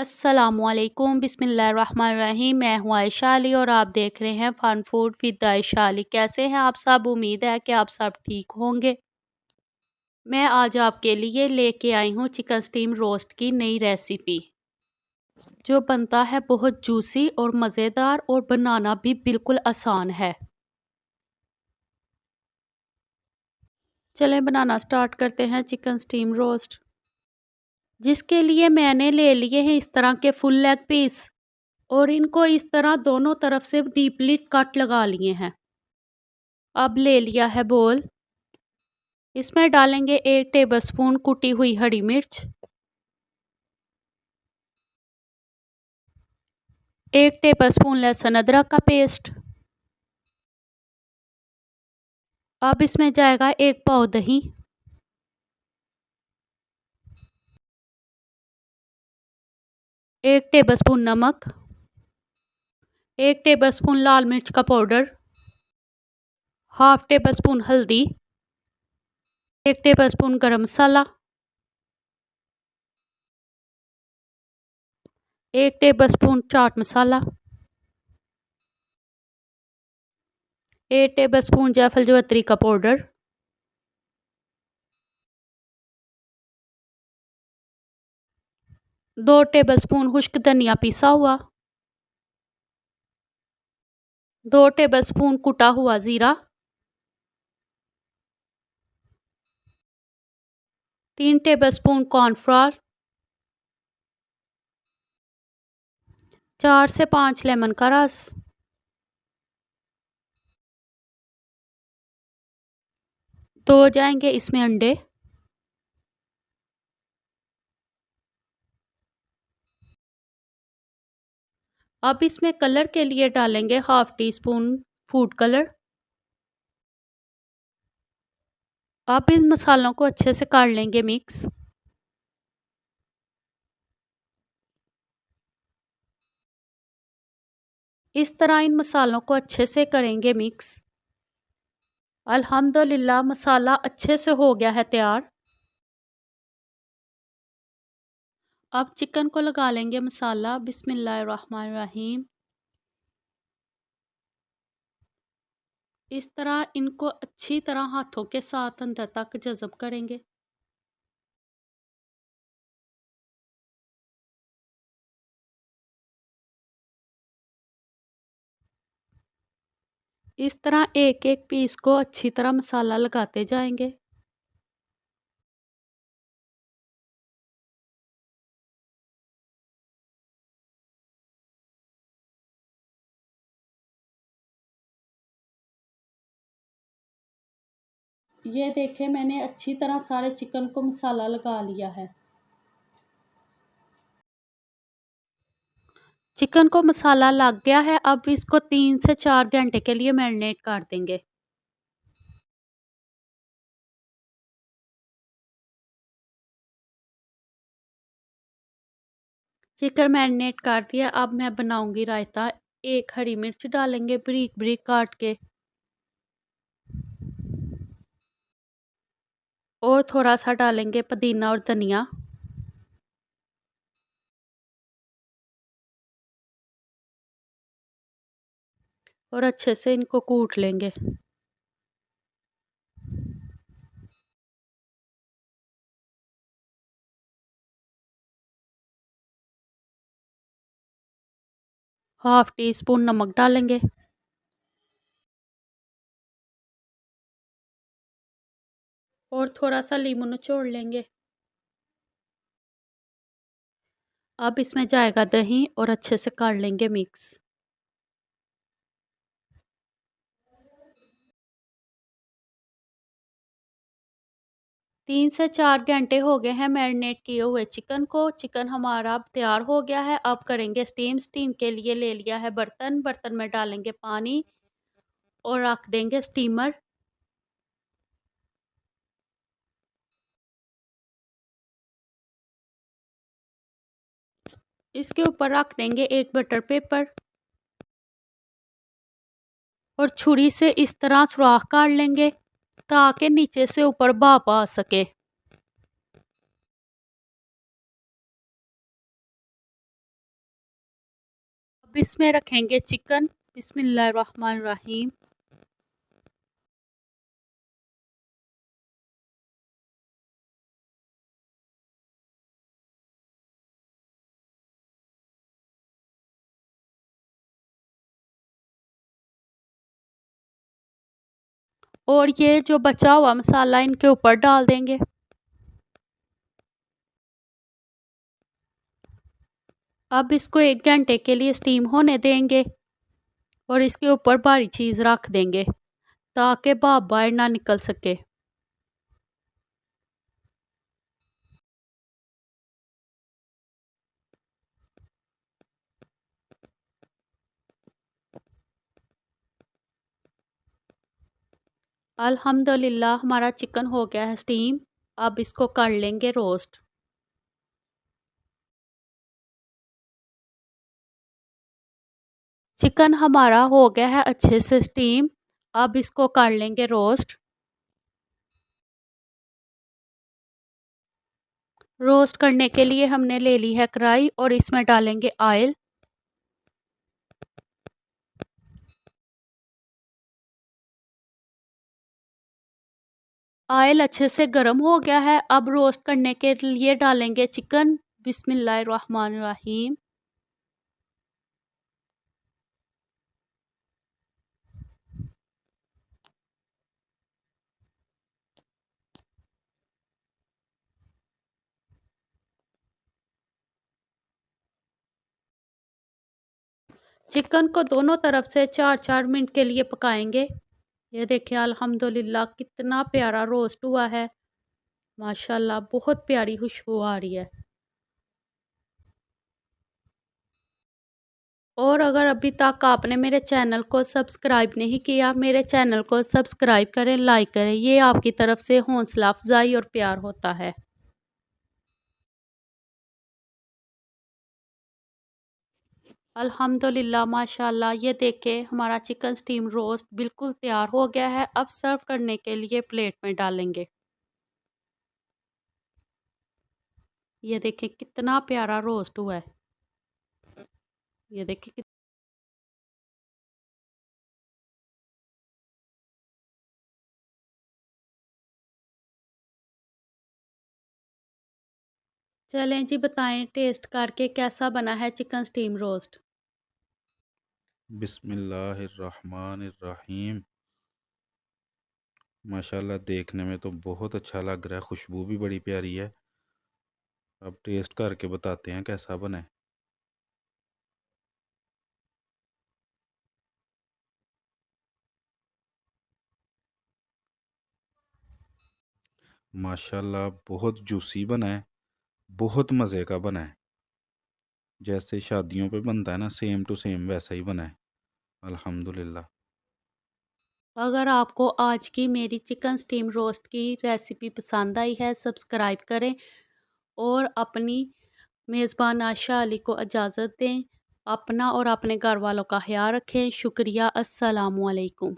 अस्सलामुअलैकुम बिस्मिल्लाहिर्रहमानिर्रहीम। मैं हूँ आयशा अली और आप देख रहे हैं फ़न फूड विद आयशा अली। कैसे हैं आप सब? उम्मीद है कि आप सब ठीक होंगे। मैं आज आपके लिए लेके आई हूँ चिकन स्टीम रोस्ट की नई रेसिपी, जो बनता है बहुत जूसी और मज़ेदार और बनाना भी बिल्कुल आसान है। चलें बनाना स्टार्ट करते हैं चिकन स्टीम रोस्ट। जिसके लिए मैंने ले लिए हैं इस तरह के फुल लेग पीस और इनको इस तरह दोनों तरफ से डीपली कट लगा लिए हैं। अब ले लिया है बोल, इसमें डालेंगे 1 टेबलस्पून कुटी हुई हरी मिर्च, 1 टेबलस्पून लहसुन अदरक का पेस्ट। अब इसमें जाएगा 1 पाव दही, 1 टेबलस्पून नमक, 1 टेबलस्पून लाल मिर्च का पाउडर, हाफ टेबलस्पून हल्दी, 1 टेबलस्पून गरम मसाला, 1 टेबलस्पून चाट मसाला, 1 टेबलस्पून जायफल जावित्री का पाउडर, 2 टेबलस्पून खुश्क धनिया पिसा हुआ, 2 टेबलस्पून कुटा हुआ ज़ीरा, 3 टेबलस्पून कॉर्नफ्लोर, 4 से 5 लेमन का रस, तो जाएंगे इसमें अंडे, अब इसमें कलर के लिए डालेंगे half tea spoon food colour. अब इन मसालों को अच्छे से कर लेंगे मिक्स। इस तरह इन मसालों को अच्छे से करेंगे मिक्स। अल्हम्दुलिल्लाह मसाला अच्छे से हो गया है तैयार। अब चिकन को लगा लेंगे मसाला। बिस्मिल्लाहिर्रहमानिर्रहीम। इस तरह इनको अच्छी तरह हाथों के साथ अंदर तक जज़ब करेंगे। इस तरह एक एक पीस को अच्छी तरह मसाला लगाते जाएंगे। ये देखें, मैंने अच्छी तरह सारे चिकन को मसाला लगा लिया है। चिकन को मसाला लग गया है। अब इसको 3 से 4 घंटे के लिए मैरिनेट कर देंगे। चिकन मैरिनेट कर दिया। अब मैं बनाऊंगी रायता। 1 हरी मिर्च डालेंगे बारीक बारीक काट के, और थोड़ा सा डालेंगे पुदीना और धनिया, और अच्छे से इनको कूट लेंगे। हाफ टी स्पून नमक डालेंगे, और थोड़ा सा नींबू निचोड़ लेंगे। अब इसमें जाएगा दही और अच्छे से कर लेंगे मिक्स। तीन से 4 घंटे हो गए हैं मैरिनेट किए हुए चिकन को। चिकन हमारा अब तैयार हो गया है। अब करेंगे स्टीम। स्टीम के लिए ले लिया है बर्तन। बर्तन में डालेंगे पानी और रख देंगे स्टीमर। इसके ऊपर रख देंगे एक बटर पेपर और छुरी से इस तरह सुराख कर लेंगे ताकि नीचे से ऊपर भाप आ सके। अब इसमें रखेंगे चिकन। बिस्मिल्लाहिर्रहमानिर्रहीम। और ये जो बचा हुआ मसाला इनके ऊपर डाल देंगे। अब इसको 1 घंटे के लिए स्टीम होने देंगे और इसके ऊपर भारी चीज़ रख देंगे ताकि भाप बाहर ना निकल सके। अल्हम्दुलिल्लाह हमारा चिकन हो गया है स्टीम। अब इसको कर लेंगे रोस्ट। चिकन हमारा हो गया है अच्छे से स्टीम। अब इसको कर लेंगे रोस्ट। रोस्ट करने के लिए हमने ले ली है कढ़ाई और इसमें डालेंगे ऑयल। ऑयल अच्छे से गर्म हो गया है। अब रोस्ट करने के लिए डालेंगे चिकन। बिस्मिल्लाहिर्रहमानिर्रहीम। चिकन को दोनों तरफ से 4-4 मिनट के लिए पकाएंगे। ये देखिए अल्हम्दुलिल्लाह कितना प्यारा रोस्ट हुआ है। माशाल्लाह बहुत प्यारी खुशबू आ रही है। और अगर अभी तक आपने मेरे चैनल को सब्सक्राइब नहीं किया, मेरे चैनल को सब्सक्राइब करें, लाइक करें। ये आपकी तरफ से हौसला अफजाई और प्यार होता है। अल्हम्दुलिल्लाह माशाल्लाह ये देखिए हमारा चिकन स्टीम रोस्ट बिल्कुल तैयार हो गया है। अब सर्व करने के लिए प्लेट में डालेंगे। ये देखिए कितना प्यारा रोस्ट हुआ है। ये देखिए। चलें जी बताएं टेस्ट करके कैसा बना है चिकन स्टीम रोस्ट। बिस्मिल्लाहिर्रहमानिर्रहीम। माशाल्लाह देखने में तो बहुत अच्छा लग रहा है, खुशबू भी बड़ी प्यारी है। अब टेस्ट करके बताते हैं कैसा बना है। माशाल्लाह बहुत जूसी बना है, बहुत मज़े का बना है। जैसे शादियों पे बनता है ना, सेम टू सेम वैसा ही बना है। अल्हम्दुलिल्लाह। अगर आपको आज की मेरी चिकन स्टीम रोस्ट की रेसिपी पसंद आई है, सब्सक्राइब करें और अपनी मेज़बान आयशा अली को इजाज़त दें। अपना और अपने घर वालों का ख्याल रखें। शुक्रिया। अस्सलामु अलैकुम।